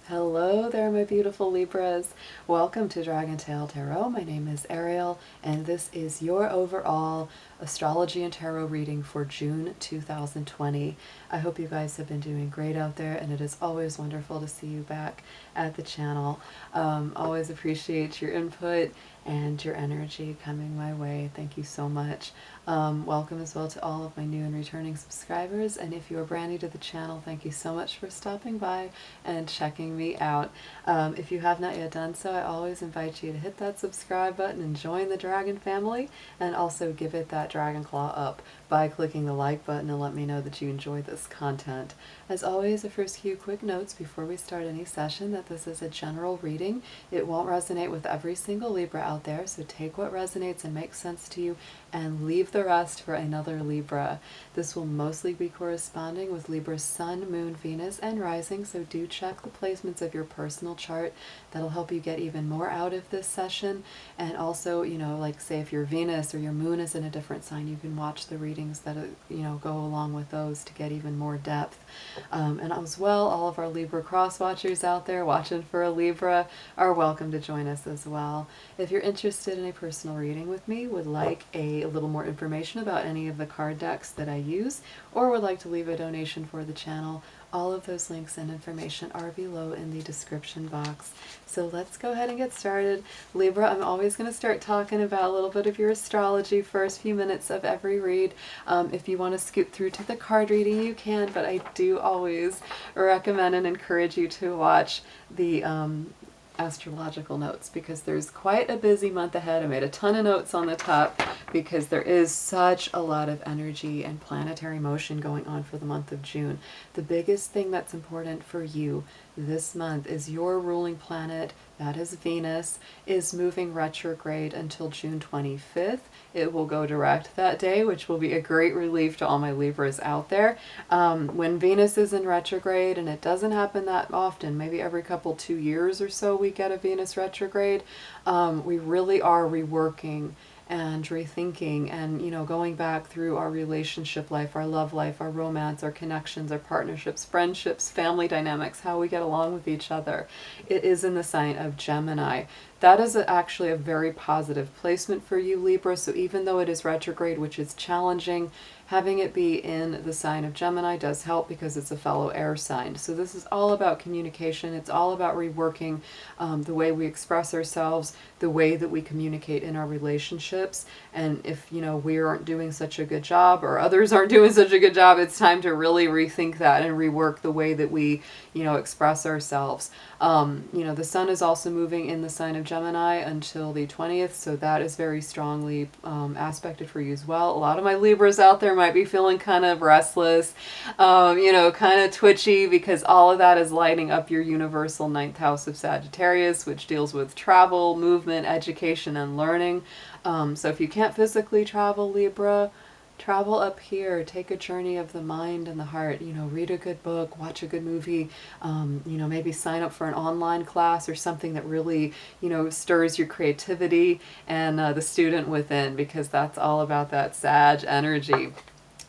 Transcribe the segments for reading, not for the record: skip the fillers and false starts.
Hello there, my beautiful Libras. Welcome to DragonTaleTarot. My name is Ariel, and this is your overall astrology and tarot reading for June 2020. I hope you guys have been doing great out there, and it is always wonderful to see you back at the channel. Always appreciate your input and your energy coming my way. Thank you so much. Welcome as well to all of my new and returning subscribers, and if you are brand new to the channel, thank you so much for stopping by and checking me out. If you have not yet done so, I always invite you to hit that subscribe button and join the Dragon family, and also give it that dragon claw up by clicking the like button and let me know that you enjoy this content. As always, the first few quick notes before we start any session: that this is a general reading. It won't resonate with every single Libra out there, so take what resonates and makes sense to you and leave the rest for another Libra. This will mostly be corresponding with Libra's Sun, Moon, Venus, and Rising, so do check the placements of your personal chart. That'll help you get even more out of this session. And also, like say if your Venus or your Moon is in a different sign, you can watch the readings that go along with those to get even more depth. And as well, all of our Libra cross watchers out there watching for a Libra are welcome to join us as well. If you're interested in a personal reading with me, would like a little more information about any of the card decks that I use, or would like to leave a donation for the channel, all of those links and information are below in the description box. So let's go ahead and get started. Libra, I'm always going to start talking about a little bit of your astrology first few minutes of every read. If you want to scoot through to the card reading, you can, but I do always recommend and encourage you to watch the astrological notes, because there's quite a busy month ahead. I made a ton of notes on the top because there is such a lot of energy and planetary motion going on for the month of June. The biggest thing that's important for you this month is your ruling planet, that is Venus, is moving retrograde until June 25th. It will go direct that day, which will be a great relief to all my Libras out there. When Venus is in retrograde, and it doesn't happen that often, maybe every 2 years or so we get a Venus retrograde, we really are reworking and rethinking and going back through our relationship life, our love life, our romance, our connections, our partnerships, friendships, family dynamics, how we get along with each other. It is in the sign of Gemini. That is actually a very positive placement for you, Libra. So even though it is retrograde, which is challenging, having it be in the sign of Gemini does help because it's a fellow air sign. So this is all about communication. It's all about reworking the way we express ourselves, the way that we communicate in our relationships. And if we aren't doing such a good job, or others aren't doing such a good job, it's time to really rethink that and rework the way that we express ourselves. The sun is also moving in the sign of Gemini until the 20th, so that is very strongly aspected for you as well. A lot of my Libras out there might be feeling kind of restless, kind of twitchy, because all of that is lighting up your universal 9th house of Sagittarius, which deals with travel, movement, education, and learning. So if you can't physically travel, Libra, travel up here. Take a journey of the mind and the heart. Read a good book, watch a good movie, maybe sign up for an online class or something that really, stirs your creativity and the student within, because that's all about that Sag energy.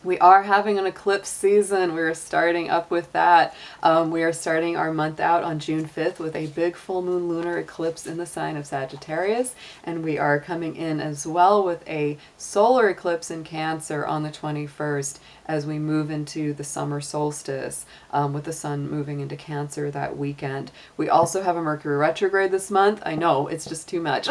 We are having an eclipse season. We're starting up with that. We are starting our month out on June 5th with a big full moon lunar eclipse in the sign of Sagittarius. And we are coming in as well with a solar eclipse in Cancer on the 21st as we move into the summer solstice, with the sun moving into Cancer that weekend. We also have a Mercury retrograde this month. I know, it's just too much.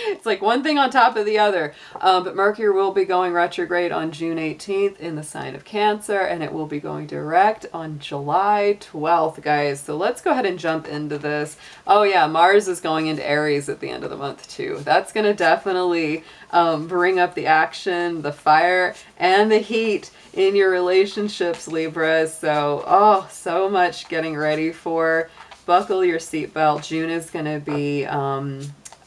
It's like one thing on top of the other. But Mercury will be going retrograde on June 18th in the sign of Cancer, and it will be going direct on July 12th, guys. So let's go ahead and jump into this. Oh yeah, Mars is going into Aries at the end of the month too. That's going to definitely bring up the action, the fire, and the heat in your relationships, Libra. So, so much getting ready for. Buckle your seatbelt. June is going to be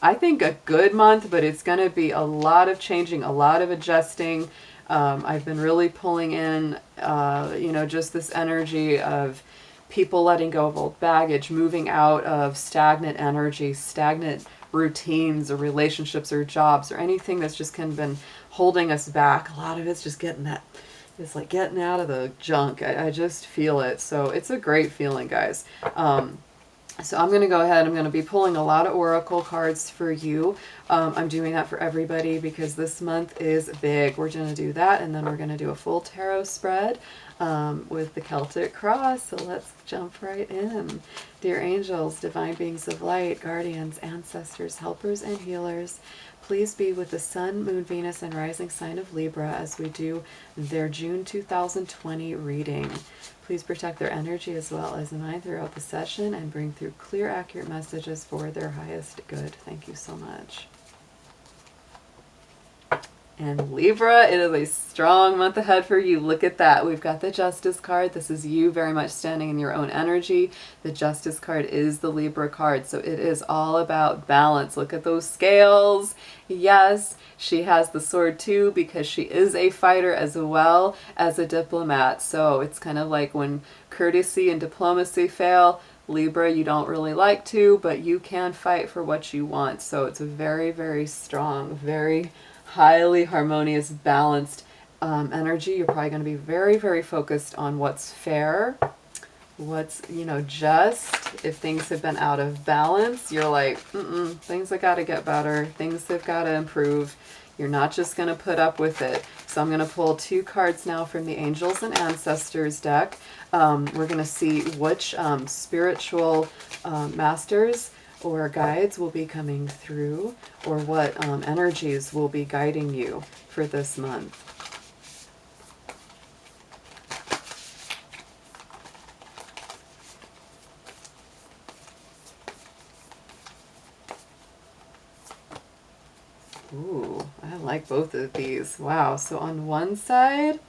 I think a good month, but it's going to be a lot of changing, a lot of adjusting. I've been really pulling in, just this energy of people letting go of old baggage, moving out of stagnant energy, stagnant routines or relationships or jobs or anything that's just kind of been holding us back. A lot of it's just getting that is like getting out of the junk. I just feel it. So it's a great feeling, guys. So I'm going to go ahead. I'm going to be pulling a lot of oracle cards for you. I'm doing that for everybody because this month is big. We're going to do that, and then we're going to do a full tarot spread with the Celtic cross. So let's jump right in. Dear angels, divine beings of light, guardians, ancestors, helpers, and healers, please be with the Sun, Moon, Venus, and rising sign of Libra as we do their June 2020 reading. Please protect their energy as well as mine throughout the session and bring through clear, accurate messages for their highest good. Thank you so much. And Libra, it is a strong month ahead for you. Look at that. We've got the Justice card. This is you very much standing in your own energy. The Justice card is the Libra card. So it is all about balance. Look at those scales. Yes, she has the sword too because she is a fighter as well as a diplomat. So it's kind of like when courtesy and diplomacy fail, Libra, you don't really like to, but you can fight for what you want. So it's a very, very strong, very highly harmonious, balanced energy. You're probably going to be very, very focused on what's fair, what's, you know, just. If things have been out of balance, you're like, things have got to get better. Things have got to improve. You're not just going to put up with it. So I'm going to pull 2 cards now from the Angels and Ancestors deck. We're going to see which spiritual masters or guides will be coming through, or what energies will be guiding you for this month. Ooh, I like both of these. Wow, so on one side,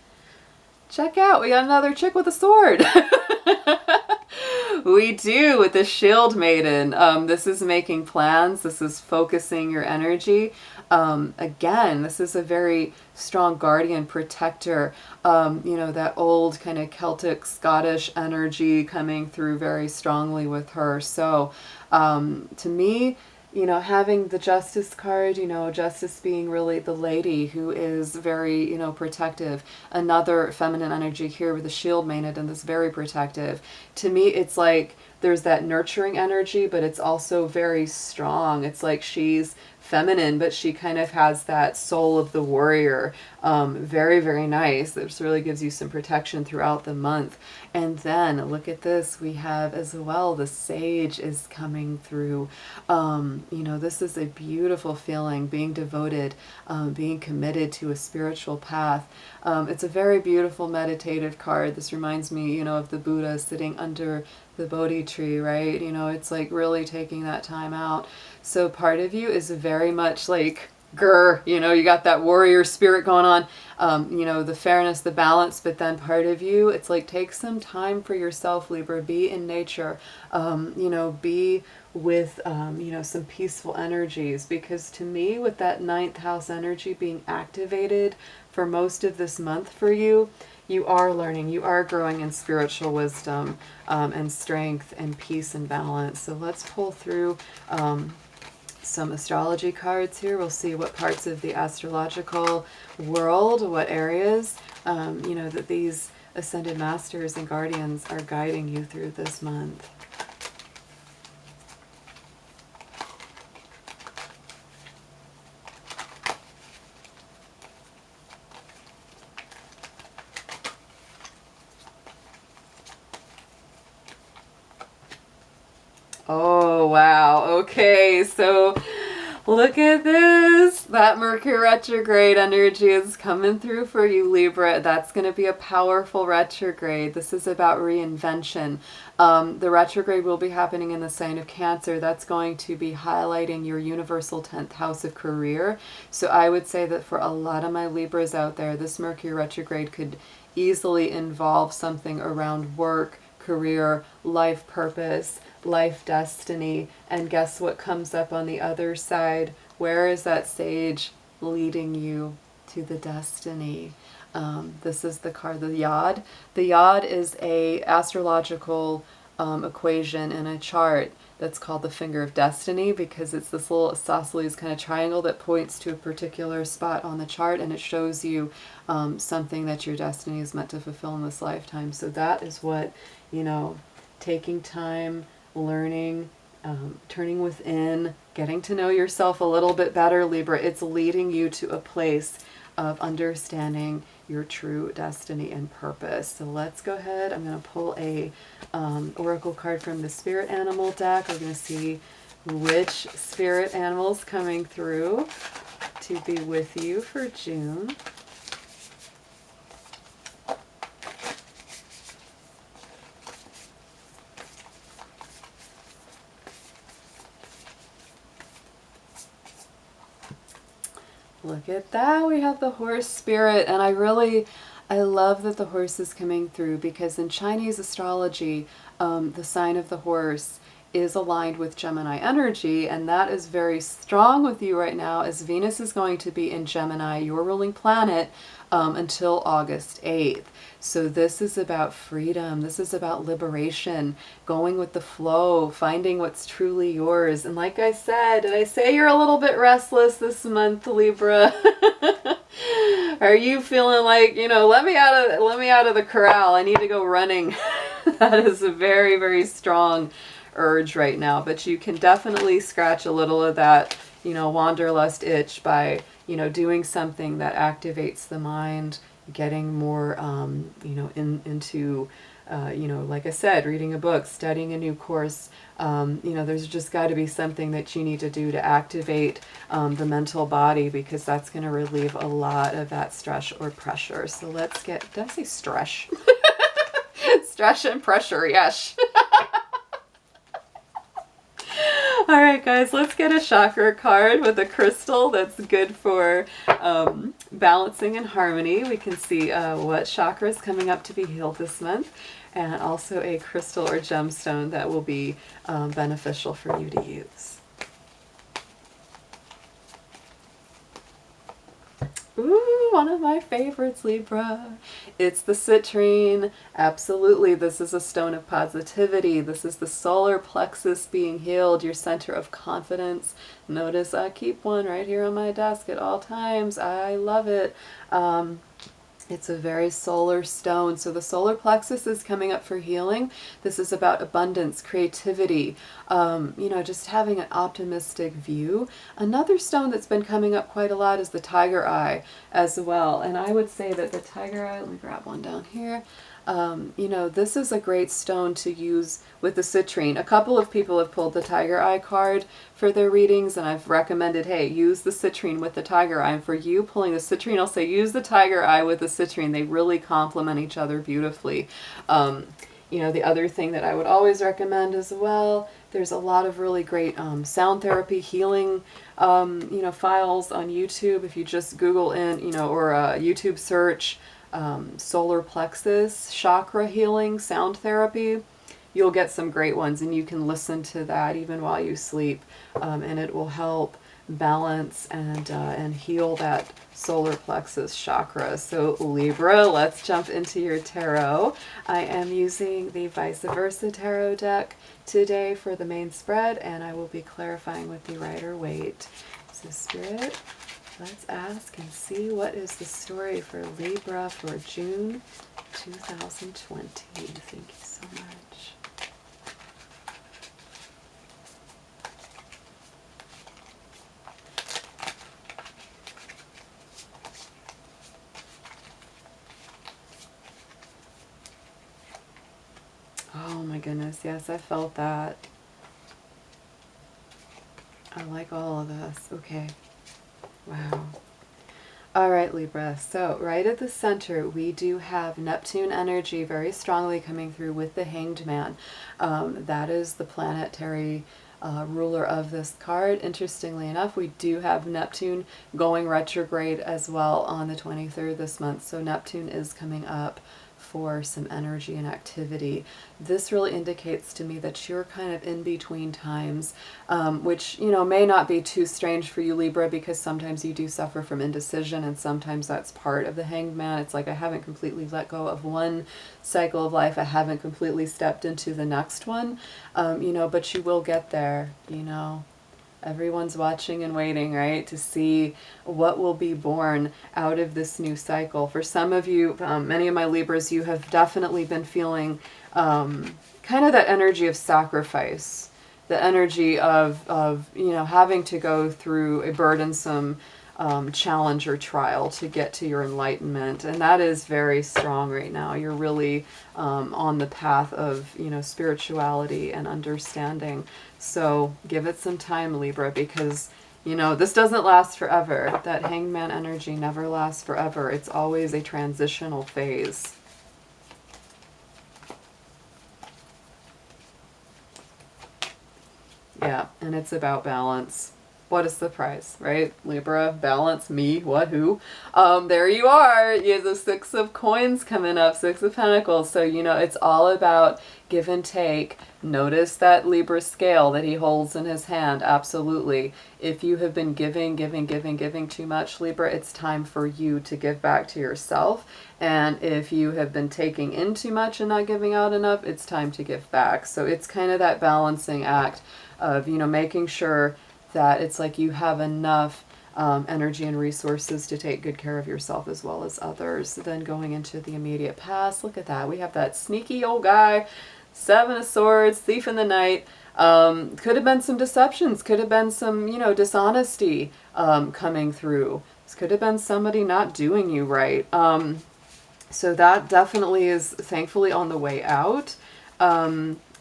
check out, we got another chick with a sword. We do, with the Shield Maiden. This is making plans. This is focusing your energy. Again, this is a very strong guardian protector. You know, that old kind of Celtic Scottish energy coming through very strongly with her. So to me, you know, having the Justice card, you know, Justice being really the lady who is very, you know, protective. Another feminine energy here with the Shield Maiden, and this very protective. To me, it's like there's that nurturing energy, but it's also very strong. It's like she's feminine, but she kind of has that soul of the warrior. Very, very nice. This really gives you some protection throughout the month. And then look at this. We have as well the Sage is coming through. You know, this is a beautiful feeling, being devoted, being committed to a spiritual path. It's a very beautiful meditative card. This reminds me, you know, of the Buddha sitting under the Bodhi tree, right? You know, it's like really taking that time out. So part of you is very much like, grr, you know, you got that warrior spirit going on, you know, the fairness, the balance, but then part of you, it's like, take some time for yourself, Libra, be in nature, you know, be with, you know, some peaceful energies, because to me, with that 9th house energy being activated for most of this month for you, you are learning, you are growing in spiritual wisdom and strength and peace and balance. So let's pull through some astrology cards here. We'll see what parts of the astrological world, what areas, you know, that these ascended masters and guardians are guiding you through this month. Oh, wow. Okay, so look at this. That Mercury retrograde energy is coming through for you, Libra. That's going to be a powerful retrograde. This is about reinvention. The retrograde will be happening in the sign of Cancer. That's going to be highlighting your universal 10th house of career. So I would say that for a lot of my Libras out there, this Mercury retrograde could easily involve something around work, career, life purpose, life destiny. And guess what comes up on the other side? Where is that Sage leading you to the destiny? This is the card, the Yod. The Yod is a astrological equation in a chart that's called the finger of destiny, because it's this little isosceles kind of triangle that points to a particular spot on the chart, and it shows you something that your destiny is meant to fulfill in this lifetime. So that is what, you know, taking time, learning, turning within, getting to know yourself a little bit better, Libra, it's leading you to a place of understanding your true destiny and purpose. So let's go ahead. I'm going to pull a oracle card from the spirit animal deck. We're going to see which spirit animals coming through to be with you for June. Look at that, we have the horse spirit, and I love that the horse is coming through, because in Chinese astrology, the sign of the horse is aligned with Gemini energy, and that is very strong with you right now, as Venus is going to be in Gemini, your ruling planet, until August 8th. So this is about freedom. This is about liberation, going with the flow, finding what's truly yours. And like I said, did I say you're a little bit restless this month, Libra? Are you feeling like, you know, let me out of the corral. I need to go running. That is a very, very strong urge right now, but you can definitely scratch a little of that, you know, wanderlust itch by, you know, doing something that activates the mind, getting more, you know, into, you know, like I said, reading a book, studying a new course. You know, there's just got to be something that you need to do to activate the mental body, because that's going to relieve a lot of that stress or pressure. So let's get, did I say stress? Stress and pressure, yes. All right, guys, let's get a chakra card with a crystal that's good for balancing and harmony. We can see what chakra is coming up to be healed this month, and also a crystal or gemstone that will be beneficial for you to use. Ooh, one of my favorites, Libra. It's the citrine. Absolutely, this is a stone of positivity. This is the solar plexus being healed, your center of confidence. Notice I keep one right here on my desk at all times. I love it. It's a very solar stone. So the solar plexus is coming up for healing. This is about abundance, creativity, you know, just having an optimistic view. Another stone that's been coming up quite a lot is the tiger eye as well. And I would say that the tiger eye, let me grab one down here. You know, this is a great stone to use with the citrine. A couple of people have pulled the tiger eye card for their readings, and I've recommended, hey, use the citrine with the tiger eye. And for you pulling the citrine, I'll say use the tiger eye with the citrine. They really complement each other beautifully. You know, the other thing that I would always recommend as well, there's a lot of really great sound therapy healing, you know, files on YouTube. If you just Google in, you know, or YouTube search solar plexus chakra healing sound therapy, you'll get some great ones, and you can listen to that even while you sleep, and it will help balance and heal that solar plexus chakra. So Libra, let's jump into your tarot. I am using the vice versa tarot deck today for the main spread, and I will be clarifying with the Rider Waite. So Spirit, let's ask and see what is the story for Libra for June 2020. Thank you so much. Oh my goodness, yes, I felt that. I like all of this. Okay. Wow. All right, Libra. So right at the center, we do have Neptune energy very strongly coming through with the Hanged Man. That is the planetary ruler of this card. Interestingly enough, we do have Neptune going retrograde as well on the 23rd this month. So Neptune is coming up for some energy and activity. This really indicates to me that you're kind of in between times, which, you know, may not be too strange for you, Libra, because sometimes you do suffer from indecision, and sometimes that's part of the Hanged Man. It's like, I haven't completely let go of one cycle of life. I haven't completely stepped into the next one, you know, but you will get there, you know. Everyone's watching and waiting, right, to see what will be born out of this new cycle. For some of you, many of my Libras, you have definitely been feeling kind of that energy of sacrifice, the energy of you know, having to go through a burdensome challenge or trial to get to your enlightenment. And that is very strong right now. You're really on the path of, you know, spirituality and understanding. So give it some time, Libra, because, you know, this doesn't last forever. That Hanged Man energy never lasts forever. It's always a transitional phase. Yeah, and it's about balance. What a surprise, right? Libra, balance, me, what, who? There you are. You have the Six of Coins coming up, Six of Pentacles. So, you know, it's all about give and take. Notice that Libra scale that he holds in his hand. Absolutely. If you have been giving too much, Libra, it's time for you to give back to yourself. And if you have been taking in too much and not giving out enough, it's time to give back. So it's kind of that balancing act of, you know, making sure that it's like you have enough energy and resources to take good care of yourself as well as others. Then going into the immediate past, look at that. We have that sneaky old guy, Seven of Swords, thief in the night. Could have been some deceptions, could have been some, you know, dishonesty coming through. This could have been somebody not doing you right. So that definitely is thankfully on the way out.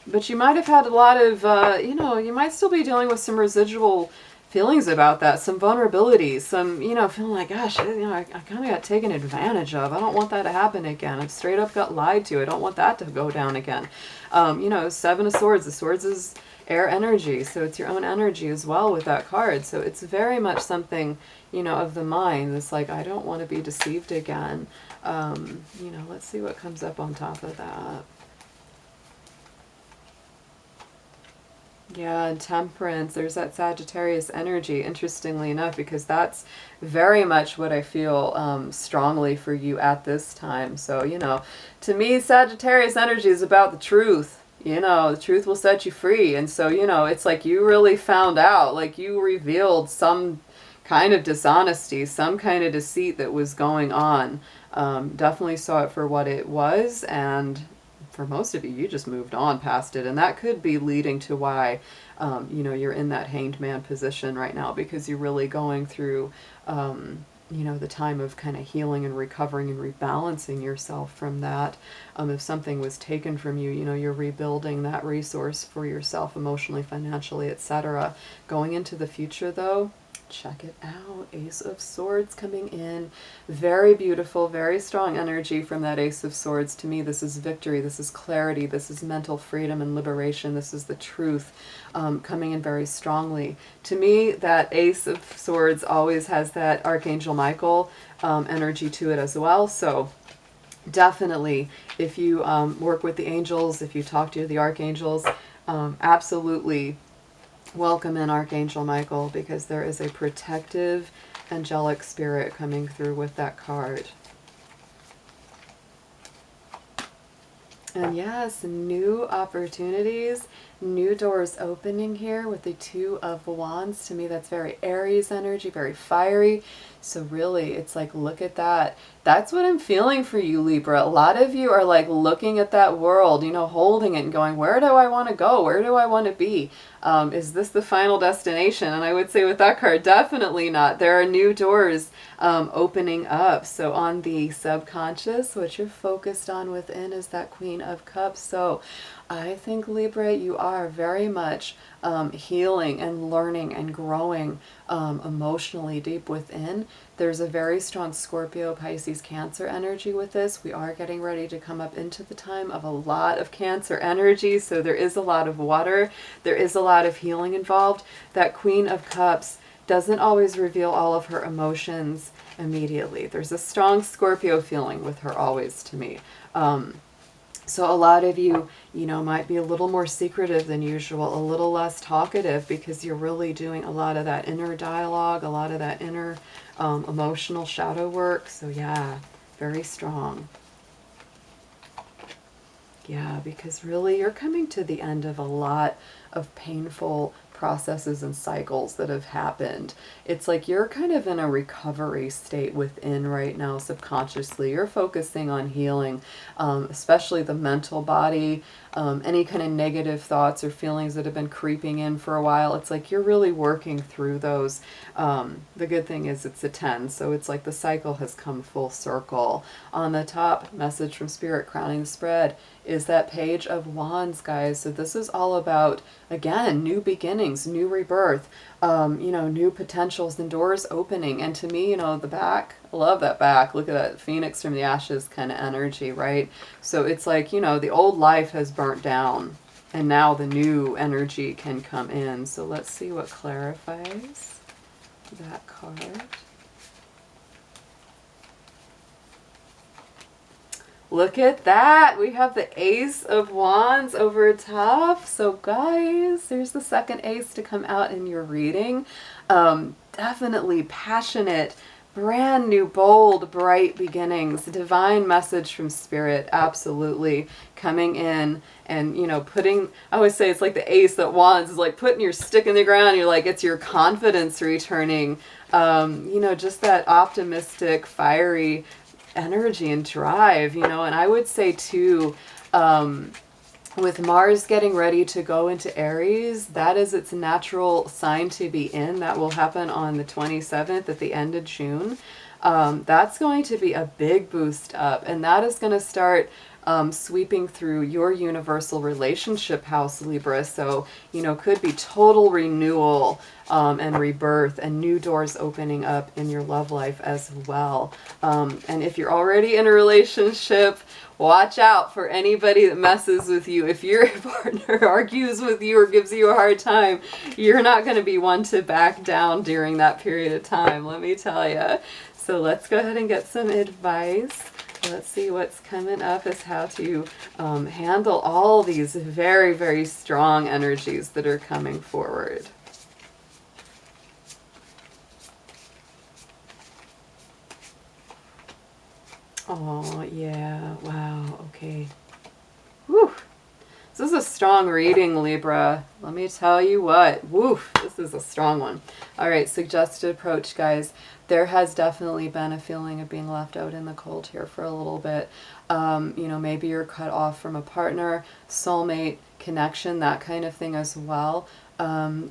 But you might have had a lot of, you know, you might still be dealing with some residual feelings about that, some vulnerabilities, some, you know, feeling like, gosh, you know, I kind of got taken advantage of. I don't want that to happen again. I straight up got lied to. I don't want that to go down again. You know, Seven of Swords. The Swords is air energy, so it's your own energy as well with that card. So it's very much something, you know, of the mind. It's like, I don't want to be deceived again. You know, let's see what comes up on top of that. Yeah, and Temperance, there's that Sagittarius energy, interestingly enough, because that's very much what I feel strongly for you at this time. So, you know, to me, Sagittarius energy is about the truth. You know, the truth will set you free. And so, you know, it's like you really found out, like you revealed some kind of dishonesty, some kind of deceit that was going on. Definitely saw it for what it was, and for most of you, you just moved on past it. And that could be leading to why, you know, you're in that Hanged Man position right now, because you're really going through, you know, the time of kind of healing and recovering and rebalancing yourself from that. If something was taken from you, you know, you're rebuilding that resource for yourself emotionally, financially, etc. Going into the future, though, check it out. Ace of Swords coming in. Very beautiful, very strong energy from that Ace of Swords. To me, this is victory. This is clarity. This is mental freedom and liberation. This is the truth coming in very strongly. To me, that Ace of Swords always has that Archangel Michael energy to it as well. So definitely, if you work with the angels, if you talk to the archangels, absolutely welcome in Archangel Michael, because there is a protective angelic spirit coming through with that card. And yes, new opportunities, new doors opening here with the Two of Wands. To me, that's very Aries energy, very fiery. So really, it's like, look at that. That's what I'm feeling for you, Libra. A lot of you are like looking at that world, you know, holding it and going, where do I want to go? Where do I want to be? Is this the final destination? And I would say with that card, definitely not. There are new doors opening up. So on the subconscious, what you're focused on within is that Queen of Cups. So I think, Libra, you are very much healing and learning and growing emotionally deep within. There's a very strong Scorpio, Pisces, Cancer energy with this. We are getting ready to come up into the time of a lot of Cancer energy. So there is a lot of water. There is a lot of healing involved. That Queen of Cups, doesn't always reveal all of her emotions immediately. There's a strong Scorpio feeling with her always to me. So a lot of you, you know, might be a little more secretive than usual, a little less talkative, because you're really doing a lot of that inner dialogue, a lot of that inner emotional shadow work. So yeah, very strong. Yeah, because really you're coming to the end of a lot of painful processes and cycles that have happened. It's like you're kind of in a recovery state within right now subconsciously. You're focusing on healing, especially the mental body, any kind of negative thoughts or feelings that have been creeping in for a while. It's like you're really working through those. The good thing is it's a 10, so it's like the cycle has come full circle. On the top, message from Spirit crowning the spread is that Page of Wands, guys. So this is all about, again, new beginnings, new rebirth, you know, new potentials and doors opening. And to me, you know, the back, I love that back. Look at that phoenix from the ashes kind of energy, right? So it's like, you know, the old life has burnt down and now the new energy can come in. So let's see what clarifies that card. Look at that. We have the Ace of Wands over top. So guys, there's the second ace to come out in your reading. Definitely passionate, brand new, bold, bright beginnings. Divine message from Spirit. Absolutely coming in and, you know, putting, I always say it's like the Ace that Wands is like putting your stick in the ground. You're like, it's your confidence returning. You know, just that optimistic, fiery energy and drive, you know. And I would say too, with Mars getting ready to go into Aries, that is its natural sign to be in. That will happen on the 27th at the end of June. That's going to be a big boost up, and that is going to start sweeping through your universal relationship house, Libra. So, you know, could be total renewal and rebirth and new doors opening up in your love life as well. And if you're already in a relationship, watch out for anybody that messes with you. If your partner argues with you or gives you a hard time, you're not going to be one to back down during that period of time, let me tell you. So let's go ahead and get some advice. Let's see what's coming up as how to handle all these very, very strong energies that are coming forward. Oh, yeah. Wow. Okay. Whew. This is a strong reading, Libra. Let me tell you what. Woof. This is a strong one. All right. Suggested approach, guys. There has definitely been a feeling of being left out in the cold here for a little bit. You know, maybe you're cut off from a partner, soulmate, connection, that kind of thing as well.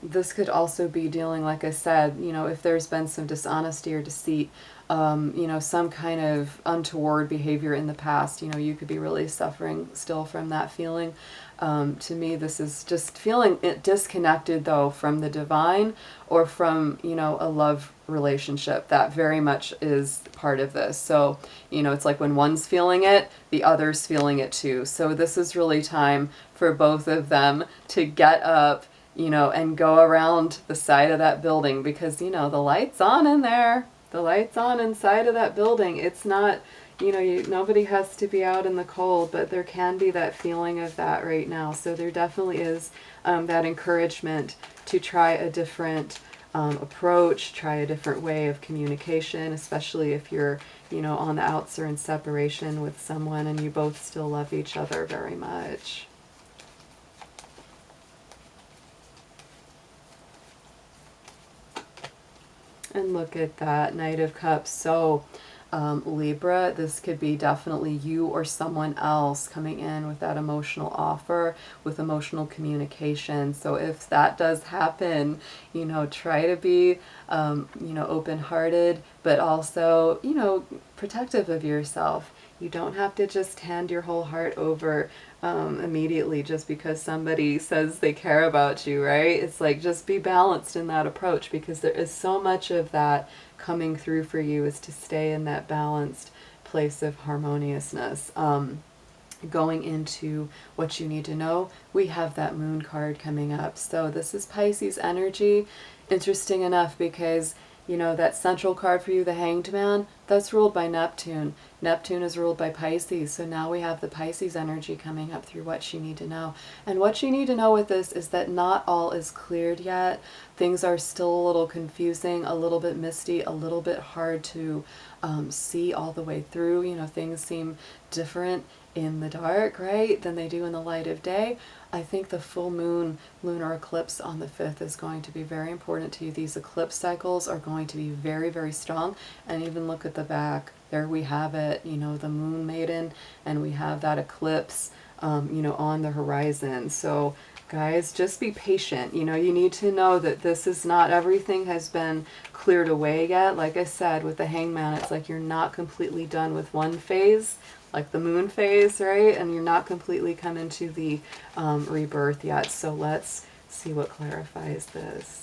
This could also be dealing, like I said, you know, if there's been some dishonesty or deceit, you know, some kind of untoward behavior in the past, you know, you could be really suffering still from that feeling. To me, this is just feeling disconnected, though, from the divine or from, you know, a love relationship. That very much is part of this. So, you know, it's like when one's feeling it, the other's feeling it too. So this is really time for both of them to get up, you know, and go around the side of that building, because, you know, the light's on in there. The light's on inside of that building. It's not, you know, nobody has to be out in the cold, but there can be that feeling of that right now. So there definitely is that encouragement to try a different approach, try a different way of communication, especially if you're, you know, on the outs or in separation with someone and you both still love each other very much. And look at that, Knight of Cups. So Libra, this could be definitely you or someone else coming in with that emotional offer, with emotional communication. So if that does happen, you know, try to be, you know, open-hearted, but also, you know, protective of yourself. You don't have to just hand your whole heart over immediately just because somebody says they care about you, right? It's like, just be balanced in that approach, because there is so much of that coming through for you, is to stay in that balanced place of harmoniousness. going into what you need to know, we have that moon card coming up. So this is Pisces energy. Interesting enough, because you know that central card for you, the Hanged Man, that's ruled by Neptune. Neptune is ruled by Pisces, so now we have the Pisces energy coming up through what you need to know. And what you need to know with this is that not all is cleared yet. Things are still a little confusing, a little bit misty, a little bit hard to see all the way through. You know, things seem different in the dark, right, than they do in the light of day. I think the full moon lunar eclipse on the 5th is going to be very important to you. These eclipse cycles are going to be very, very strong. And even look at the back. There we have it, you know, the moon maiden, and we have that eclipse, you know, on the horizon. So guys, just be patient. You know, you need to know that this is not, everything has been cleared away yet. Like I said, with the Hangman, it's like you're not completely done with one phase, like the moon phase, right? And you're not completely come into the rebirth yet. So let's see what clarifies this.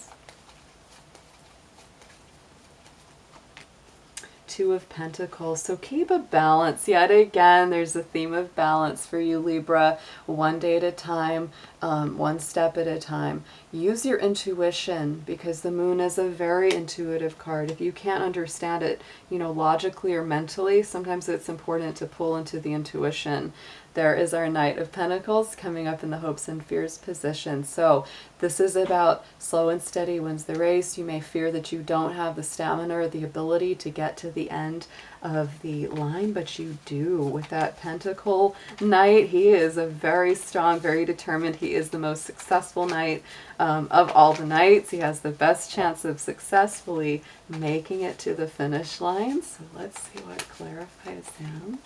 Two of Pentacles. So keep a balance. Yet again, there's a theme of balance for you, Libra. One day at a time, one step at a time. Use your intuition, because the moon is a very intuitive card. If you can't understand it, you know, logically or mentally, sometimes it's important to pull into the intuition. There is our Knight of Pentacles coming up in the hopes and fears position. So this is about slow and steady wins the race. You may fear that you don't have the stamina or the ability to get to the end of the line, but you do. With that Pentacle Knight, he is a very strong, very determined. He is the most successful knight of all the knights. He has the best chance of successfully making it to the finish line. So let's see what clarifies him.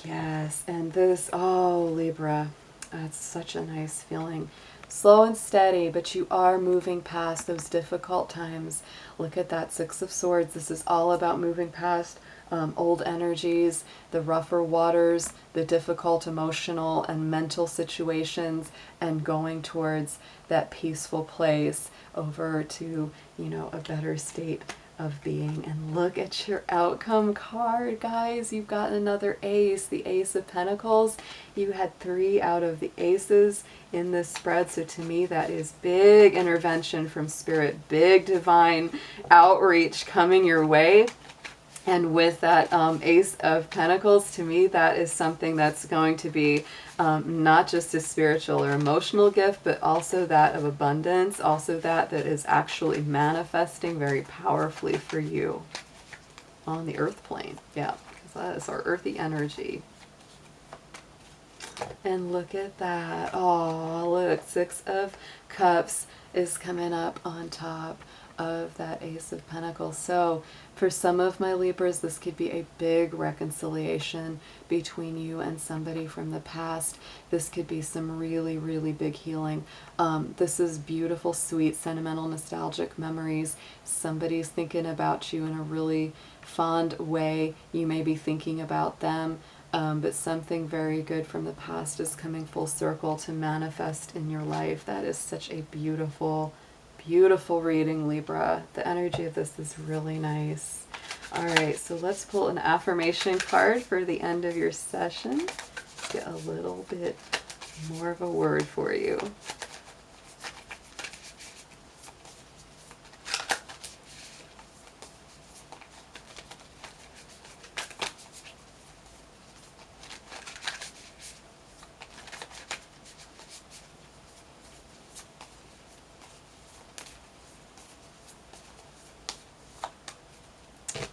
Yes, and this, oh, Libra, that's such a nice feeling. Slow and steady, but you are moving past those difficult times. Look at that Six of Swords. This is all about moving past old energies, the rougher waters, the difficult emotional and mental situations, and going towards that peaceful place over to, you know, a better state of being. And look at your outcome card, guys. You've got another ace, the Ace of Pentacles. You had 3 out of the aces in this spread, so to me that is big intervention from Spirit, big divine outreach coming your way. And with that Ace of Pentacles, to me that is something that's going to be not just a spiritual or emotional gift, but also that of abundance, also that is actually manifesting very powerfully for you on the earth plane. Yeah, because that is our earthy energy. And look at that. Oh, look, 6 of Cups is coming up on top of that Ace of Pentacles. So for some of my Libras, this could be a big reconciliation between you and somebody from the past. This could be some really, really big healing. This is beautiful, sweet, sentimental, nostalgic memories. Somebody's thinking about you in a really fond way. You may be thinking about them. But something very good from the past is coming full circle to manifest in your life. That is such a beautiful, beautiful reading, Libra. The energy of this is really nice. All right, so let's pull an affirmation card for the end of your session. Get a little bit more of a word for you.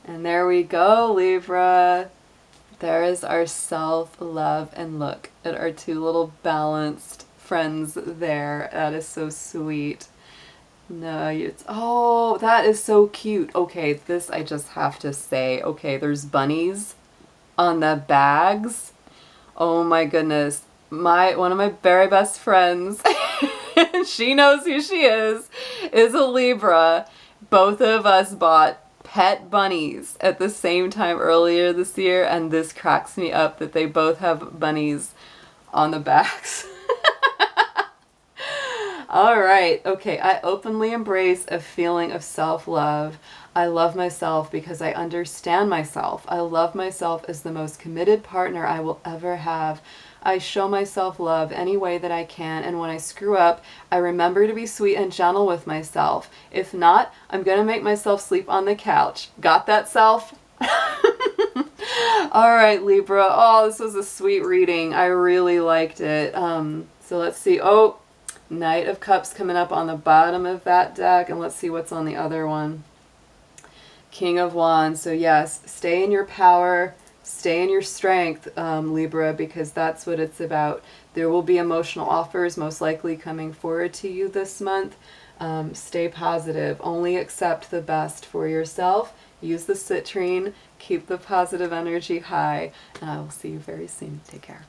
And there we go, Libra. There is our self-love. And look at our 2 little balanced friends there. That is so sweet. No, it's, oh, that is so cute. Okay, this I just have to say. Okay, there's bunnies on the bags. Oh my goodness. One of my very best friends, she knows who she is a Libra. Both of us bought pet bunnies at the same time earlier this year, and this cracks me up that they both have bunnies on the backs. All right, okay, I openly embrace a feeling of self-love. I love myself because I understand myself. I love myself as the most committed partner I will ever have. I show myself love any way that I can, and when I screw up, I remember to be sweet and gentle with myself. If not, I'm going to make myself sleep on the couch. Got that, self? All right, Libra. Oh, this was a sweet reading. I really liked it. So let's see. Oh, Knight of Cups coming up on the bottom of that deck, and let's see what's on the other one. King of Wands. So yes, stay in your power, stay in your strength, Libra, because that's what it's about. There will be emotional offers most likely coming forward to you this month. Stay positive. Only accept the best for yourself. Use the citrine. Keep the positive energy high. And I will see you very soon. Take care.